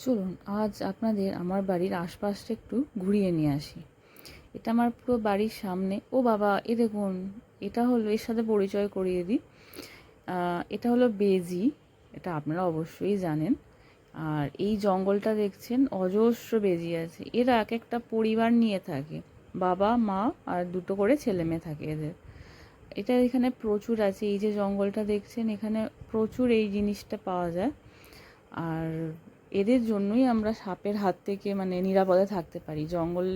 চলুন আজ আপনাদের আমার বাড়ির আশপাশটা একটু ঘুরিয়ে নিয়ে আসি। এটা আমার পুরো বাড়ির সামনে। ও বাবা, এ দেখুন, এটা হলো, এর সাথে পরিচয় করিয়ে দিই। এটা হলো বেজি। এটা আপনারা অবশ্যই জানেন। আর এই জঙ্গলটা দেখছেন, অজস্র বেজি আছে। এরা এক একটা পরিবার নিয়ে থাকে, বাবা মা আর দুটো করে ছেলে মেয়ে থাকে এদের। এটা এখানে প্রচুর আছে। এই যে জঙ্গলটা দেখছেন, এখানে প্রচুর এই জিনিসটা পাওয়া যায়। আর এদের জন্যই আমরা সাপের হাত থেকে নিরাপদে থাকতে পারি। জঙ্গল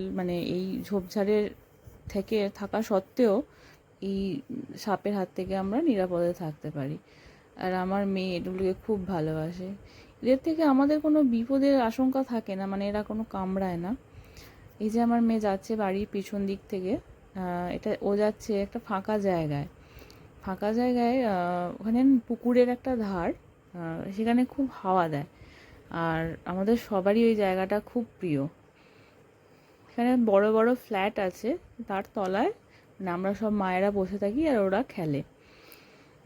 এই ঝোপঝাড়ের থেকে থাকা সত্ত্বেও এই সাপের হাত থেকে আমরা নিরাপদে থাকতে পারি। আর আমার মেয়ে এগুলোকে খুব ভালোবাসে। এদের থেকে আমাদের কোনো বিপদের আশঙ্কা থাকে না, এরা কোনো কামড়ায় না। এই যে আমার মেয়ে যাচ্ছে বাড়ির পিছন দিক থেকে, এটা ও যাচ্ছে একটা ফাঁকা জায়গায়। ওখানে পুকুরের একটা ধার, সেখানে খুব হাওয়া দেয়। আর আমাদের সবারই ওই জায়গাটা খুব প্রিয়। এখানে বড় বড় ফ্ল্যাট আছে, তার তলায় আমরা সব মায়েরা বসে থাকি আর ওরা খেলে।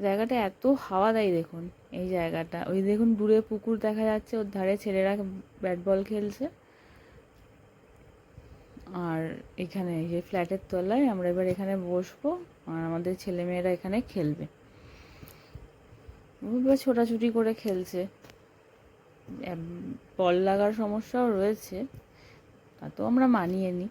জায়গাটা এত হাওয়া দেয় দেখুন। এই জায়গাটা, ওই দেখুন দূরে পুকুর দেখা যাচ্ছে, ওর ধারে ছেলেরা ব্যাট বল খেলছে। আর এখানে এই যে ফ্ল্যাটের তলায় আমরা এবার এখানে বসবো, আর আমাদের ছেলেমেয়েরা এখানে খেলবে। এবার ছোটাছুটি করে খেলছে। বল লাগার সমস্যাও রয়েছে, তা তো আমরা মানিয়ে নিই।